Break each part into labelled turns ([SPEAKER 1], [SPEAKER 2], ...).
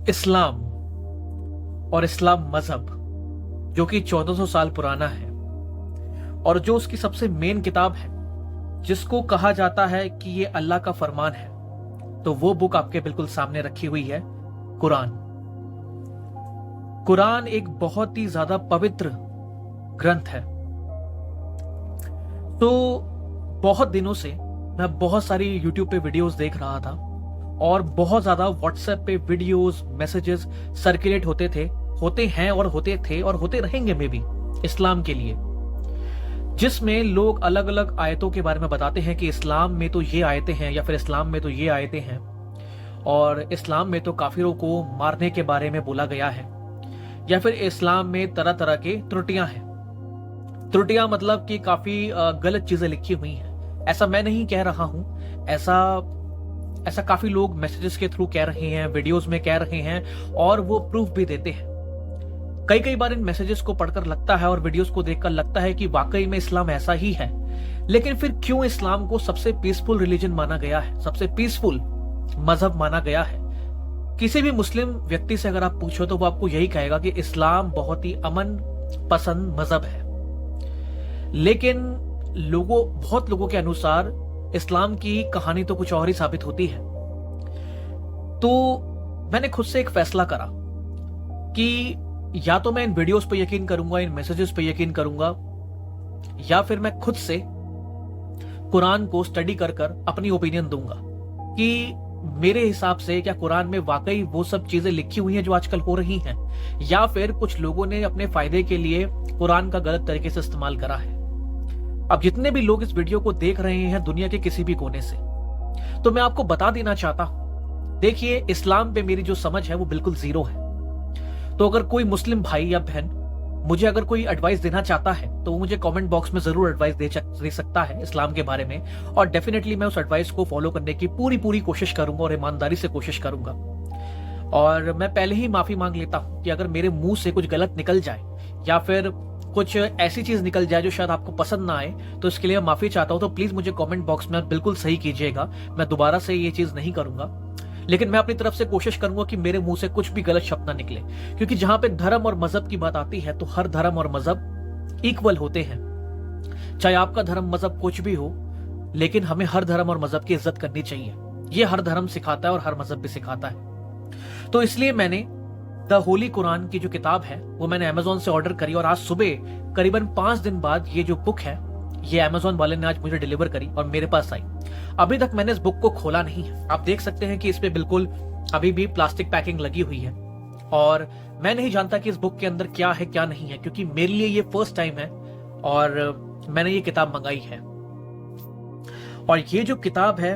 [SPEAKER 1] इस्लाम और इस्लाम मजहब जो कि 1400 साल पुराना है और जो उसकी सबसे मेन किताब है जिसको कहा जाता है कि ये अल्लाह का फरमान है, तो वो बुक आपके बिल्कुल सामने रखी हुई है, कुरान। कुरान एक बहुत ही ज्यादा पवित्र ग्रंथ है। तो बहुत दिनों से मैं बहुत सारी यूट्यूब पे वीडियोस देख रहा था और बहुत ज्यादा व्हाट्सएप पे वीडियोस मैसेजेस सर्कुलेट होते हैं और होते थे और होते रहेंगे मे बी इस्लाम के लिए, जिसमें लोग अलग अलग आयतों के बारे में बताते हैं कि इस्लाम में तो ये आयतें हैं या फिर इस्लाम में तो ये आयतें हैं और इस्लाम में तो काफिरों को मारने के बारे में बोला गया है, या फिर इस्लाम में तरह तरह के त्रुटियां हैं। त्रुटियां मतलब कि काफी गलत चीजें लिखी हुई हैं। ऐसा मैं नहीं कह रहा हूं, ऐसा ऐसा काफी लोग मैसेजेस के थ्रू कह रहे हैं, वीडियोस में कह रहे हैं और वो प्रूफ भी देते हैं। कई कई बार इन मैसेजेस को पढ़कर लगता है और वीडियोस को देखकर लगता है कि वाकई में इस्लाम ऐसा ही है। लेकिन फिर क्यों इस्लाम को सबसे पीसफुल रिलीजन माना गया है, सबसे पीसफुल मजहब माना गया है? किसी भी मुस्लिम व्यक्ति से अगर आप पूछो तो वो आपको यही कहेगा कि इस्लाम बहुत ही अमन पसंद मजहब है। लेकिन बहुत लोगों के अनुसार इस्लाम की कहानी तो कुछ और ही साबित होती है। तो मैंने खुद से एक फैसला करा कि या तो मैं इन वीडियोस पे यकीन करूंगा, इन मैसेजेस पे यकीन करूंगा, या फिर मैं खुद से कुरान को स्टडी कर अपनी ओपिनियन दूंगा कि मेरे हिसाब से क्या कुरान में वाकई वो सब चीजें लिखी हुई हैं जो आजकल हो रही हैं, या फिर कुछ लोगों ने अपने फायदे के लिए कुरान का गलत तरीके से इस्तेमाल करा है। अब जितने भी लोग इस वीडियो को देख रहे हैं दुनिया के किसी भी कोने से, तो मैं आपको बता देना चाहता हूं, देखिए इस्लाम पे मेरी जो समझ है वो बिल्कुल जीरो है। तो अगर कोई मुस्लिम भाई या बहन मुझे अगर कोई एडवाइस देना चाहता है तो वो मुझे कमेंट बॉक्स में जरूर एडवाइस दे सकता है इस्लाम के बारे में, और डेफिनेटली मैं उस एडवाइस को फॉलो करने की पूरी कोशिश करूंगा और ईमानदारी से कोशिश करूंगा। और मैं पहले ही माफी मांग लेता हूं कि अगर मेरे मुंह से कुछ गलत निकल जाए या फिर कुछ ऐसी चीज निकल जाए जो शायद आपको पसंद ना आए, तो इसके लिए माफी चाहता हूं। तो प्लीज मुझे कमेंट बॉक्स में बिल्कुल सही कीजिएगा, मैं दोबारा से ये चीज नहीं करूंगा। लेकिन मैं अपनी तरफ से कोशिश करूंगा कि मेरे मुंह से कुछ भी गलत शब्द ना निकले, क्योंकि जहां पे धर्म और मजहब की बात आती है तो हर धर्म और मजहब इक्वल होते हैं। चाहे आपका धर्म मजहब कुछ भी हो, लेकिन हमें हर धर्म और मजहब की इज्जत करनी चाहिए। ये हर धर्म सिखाता है और हर मजहब भी सिखाता है। तो इसलिए मैंने द होली कुरान की जो किताब है वो मैंने अमेजोन से ऑर्डर करी और आज सुबह करीबन 5 दिन बाद ये जो बुक है ये अमेजोन वाले ने आज मुझे डिलीवर करी और मेरे पास आई। अभी तक मैंने इस बुक को खोला नहीं है। आप देख सकते हैं कि इस पे बिल्कुल अभी भी प्लास्टिक पैकिंग लगी हुई है और मैं नहीं जानता कि इस बुक के अंदर क्या है क्या नहीं है, क्योंकि मेरे लिए ये फर्स्ट टाइम है और मैंने ये किताब मंगाई है। और ये जो किताब है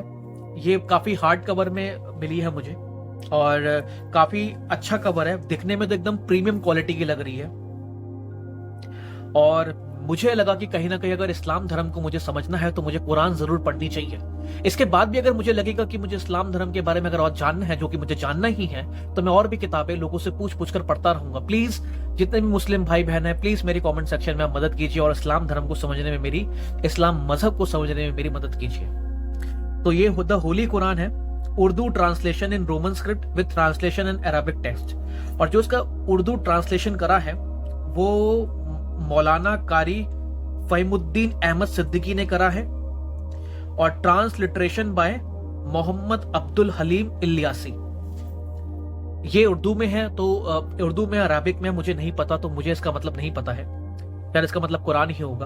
[SPEAKER 1] ये काफी हार्ड कवर में मिली है मुझे और काफी अच्छा कवर है, दिखने में तो एकदम प्रीमियम क्वालिटी की लग रही है। और मुझे लगा कि कहीं ना कहीं अगर इस्लाम धर्म को मुझे समझना है तो मुझे कुरान जरूर पढ़नी चाहिए। इसके बाद भी अगर मुझे लगेगा कि मुझे इस्लाम धर्म के बारे में अगर और जानना है, जो कि मुझे जानना ही है, तो मैं और भी किताबें लोगों से पूछ कर पढ़ता रहूंगा। प्लीज जितने भी मुस्लिम भाई बहन है, प्लीज मेरी कमेंट सेक्शन में आप मदद कीजिए और इस्लाम धर्म को समझने में मेरी, इस्लाम मजहब को समझने में मेरी मदद कीजिए। तो ये द होली कुरान है, Urdu translation in Roman script with translation in Arabic text. और जो इसका उर्दू ट्रांसलेशन करा है वो मौलाना कारी फहीमुद्दीन अहमद सिद्दीकी ने करा है और ट्रांसलिटरेशन बाय मोहम्मद अब्दुल हलीम इलियासी। ये उर्दू में है, तो उर्दू में अरबिक में मुझे नहीं पता, तो मुझे इसका मतलब नहीं पता है, यार इसका मतलब कुरान ही होगा।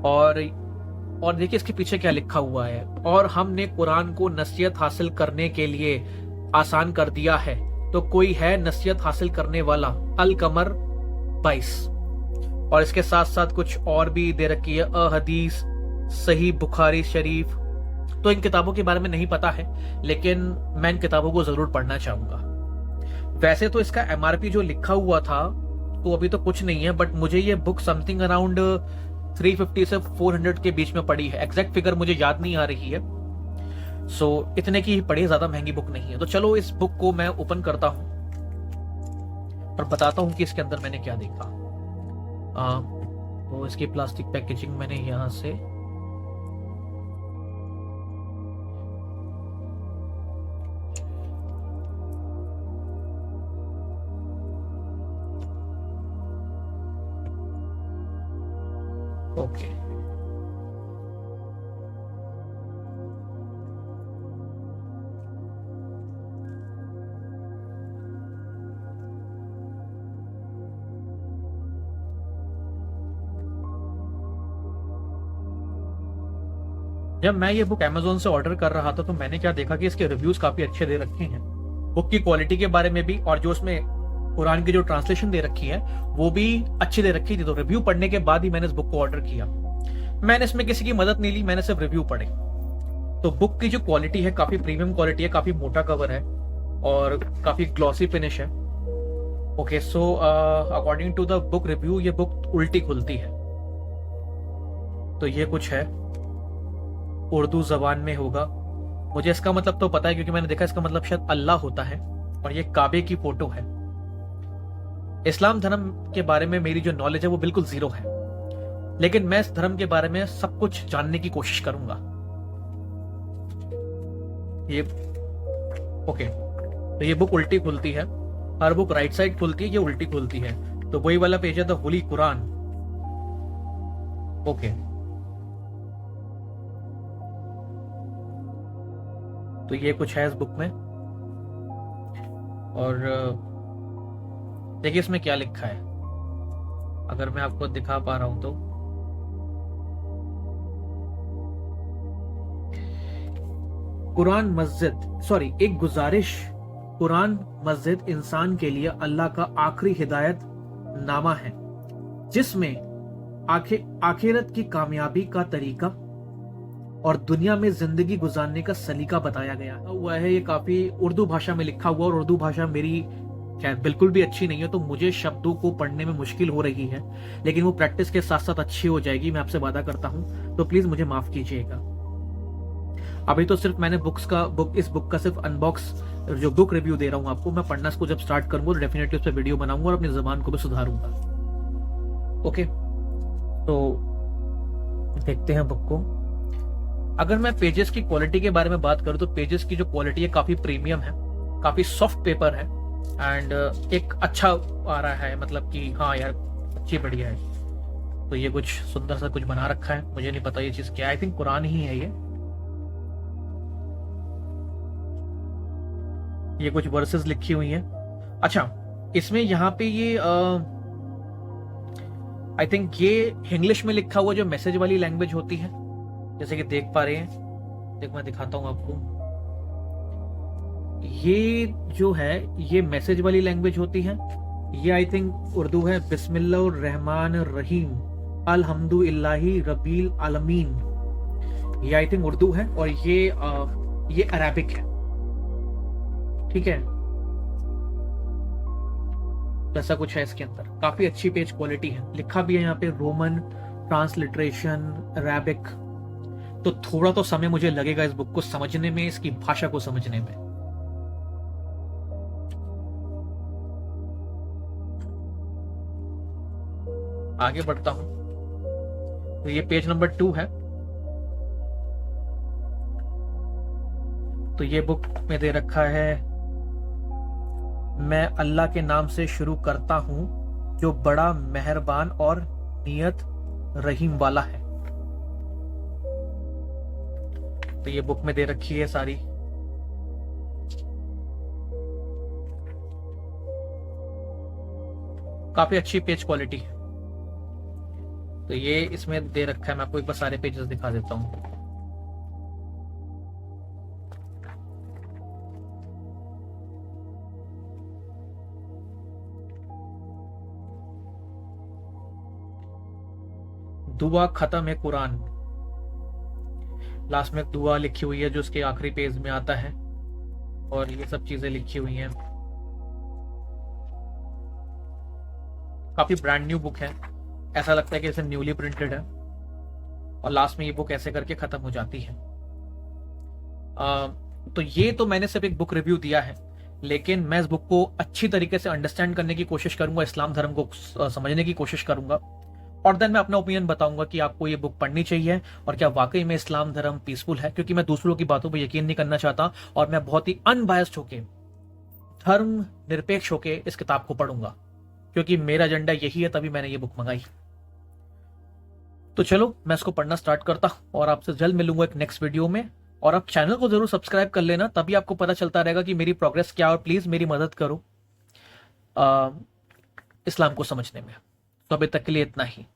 [SPEAKER 1] और देखिए इसके पीछे क्या लिखा हुआ है, और हमने कुरान को नसीहत हासिल करने के लिए आसान कर दिया है, तो कोई है नसीहत हासिल करने वाला? अल कमर 22। और इसके साथ साथ कुछ और भी दे रखी है, हदीस, सही बुखारी शरीफ। तो इन किताबों के बारे में नहीं पता है, लेकिन मैं इन किताबों को जरूर पढ़ना चाहूंगा। वैसे तो इसका एमआरपी जो लिखा हुआ था तो अभी तो कुछ नहीं है, बट मुझे ये बुक समथिंग अराउंड 350 से 400 के बीच में पड़ी है। एग्जैक्ट फिगर मुझे याद नहीं आ रही है, सो इतने की ही पड़ी, ज्यादा महंगी बुक नहीं है। तो चलो इस बुक को मैं ओपन करता हूं और बताता हूं कि इसके अंदर मैंने क्या देखा। तो इसकी प्लास्टिक पैकेजिंग मैंने यहां से ओके, जब मैं ये बुक Amazon से ऑर्डर कर रहा था तो मैंने क्या देखा कि इसके रिव्यूज काफी अच्छे दे रखे हैं, बुक की क्वालिटी के बारे में भी, और जो उसमें कुरान की जो ट्रांसलेशन दे रखी है वो भी अच्छी दे रखी थी। तो रिव्यू पढ़ने के बाद ही मैंने इस बुक को ऑर्डर किया। मैंने इसमें किसी की मदद नहीं ली, मैंने सिर्फ रिव्यू पढ़े। तो बुक की जो क्वालिटी है काफी प्रीमियम क्वालिटी है, काफी मोटा कवर है और काफी ग्लॉसी फिनिश है। Okay, so according to the book review ये बुक उल्टी खुलती है। तो ये कुछ है, उर्दू जबान में होगा। मुझे इसका मतलब तो पता है क्योंकि मैंने देखा, इसका मतलब शायद अल्लाह होता है और ये काबे की फोटो है। इस्लाम धर्म के बारे में मेरी जो नॉलेज है वो बिल्कुल जीरो है, लेकिन मैं इस धर्म के बारे में सब कुछ जानने की कोशिश करूंगा। ये ओके, तो ये बुक उल्टी खुलती है। हर बुक राइट साइड खुलती है, ये उल्टी खुलती है। तो वही वाला पेज है, द होली कुरान। ओके, तो ये कुछ है इस बुक में। और देखिए इसमें क्या लिखा है, अगर मैं आपको दिखा पा रहा हूं तो। कुरान मस्जिद, सॉरी, एक गुजारिश, कुरान मस्जिद इंसान के लिए अल्लाह का आखिरी हिदायत नामा है जिसमें आखिरत की कामयाबी का तरीका और दुनिया में जिंदगी गुजारने का सलीका बताया गया हुआ है। ये काफी उर्दू भाषा में लिखा हुआ, और उर्दू भाषा मेरी खैर बिल्कुल भी अच्छी नहीं है, तो मुझे शब्दों को पढ़ने में मुश्किल हो रही है, लेकिन वो प्रैक्टिस के साथ साथ अच्छी हो जाएगी, मैं आपसे वादा करता हूं। तो प्लीज मुझे माफ कीजिएगा। अभी तो सिर्फ मैंने इस बुक का सिर्फ अनबॉक्स, जो बुक रिव्यू दे रहा हूं आपको, मैं पढ़ना इसको जब स्टार्ट करूंगा तो डेफिनेटली उस पर वीडियो बनाऊंगा और अपनी जबान को भी सुधारूंगा। ओके, तो देखते हैं बुक को। अगर मैं पेजेस की क्वालिटी के बारे में बात करूं तो पेजेस की जो क्वालिटी है काफी प्रीमियम है, काफी सॉफ्ट पेपर है, एंड एक अच्छा आ रहा है, मतलब कि हाँ यार अच्छी बढ़िया है। तो ये कुछ सुंदर सा कुछ बना रखा है, मुझे नहीं पता ये चीज क्या है, आई थिंक कुरान ही है ये कुछ वर्सेस लिखी हुई है। अच्छा, इसमें यहाँ पे ये आई थिंक ये इंग्लिश में लिखा हुआ जो मैसेज वाली लैंग्वेज होती है, जैसे कि देख पा रहे हैं, देख मैं दिखाता हूं आपको। ये जो है ये मैसेज वाली लैंग्वेज होती है, ये आई थिंक उर्दू है। बिस्मिल्लाहिर रहमानिर रहीम अल्हम्दुलिल्लाहि रब्बिल आलमीन, ये आई थिंक उर्दू है, और ये अरबिक है, ठीक है। ऐसा कुछ है इसके अंदर, काफी अच्छी पेज क्वालिटी है, लिखा भी है यहाँ पे रोमन ट्रांसलिटरेशन अरबिक। तो थोड़ा तो समय मुझे लगेगा इस बुक को समझने में, इसकी भाषा को समझने में। आगे बढ़ता हूं, तो ये पेज नंबर 2 है। तो ये बुक में दे रखा है, मैं अल्लाह के नाम से शुरू करता हूं जो बड़ा मेहरबान और नियत रहीम वाला है। तो ये बुक में दे रखी है सारी। काफी अच्छी पेज क्वालिटी है। तो ये इसमें दे रखा है, मैं आपको एक बार सारे पेजेस दिखा देता हूं। दुआ खत्म है कुरान, लास्ट में एक दुआ लिखी हुई है जो उसके आखिरी पेज में आता है, और ये सब चीजें लिखी हुई हैं। काफी ब्रांड न्यू बुक है, ऐसा लगता है कि जैसे न्यूली प्रिंटेड है, और लास्ट में ये बुक ऐसे करके खत्म हो जाती है। तो ये तो मैंने सिर्फ एक बुक रिव्यू दिया है, लेकिन मैं इस बुक को अच्छी तरीके से अंडरस्टैंड करने की कोशिश करूंगा, इस्लाम धर्म को समझने की कोशिश करूंगा, और देन मैं अपना ओपिनियन बताऊंगा कि आपको ये बुक पढ़नी चाहिए और क्या वाकई में इस्लाम धर्म पीसफुल है। क्योंकि मैं दूसरों की बातों पर यकीन नहीं करना चाहता, और मैं बहुत ही अनबायस्ड होके, धर्म निरपेक्ष होके इस किताब को पढ़ूंगा, क्योंकि मेरा एजेंडा यही है, तभी मैंने ये बुक मंगाई। तो चलो मैं इसको पढ़ना स्टार्ट करता हूँ और आपसे जल्द मिलूंगा एक नेक्स्ट वीडियो में। और आप चैनल को जरूर सब्सक्राइब कर लेना, तभी आपको पता चलता रहेगा कि मेरी प्रोग्रेस क्या है। और प्लीज मेरी मदद करो इस्लाम को समझने में। तो अभी तक के लिए इतना ही।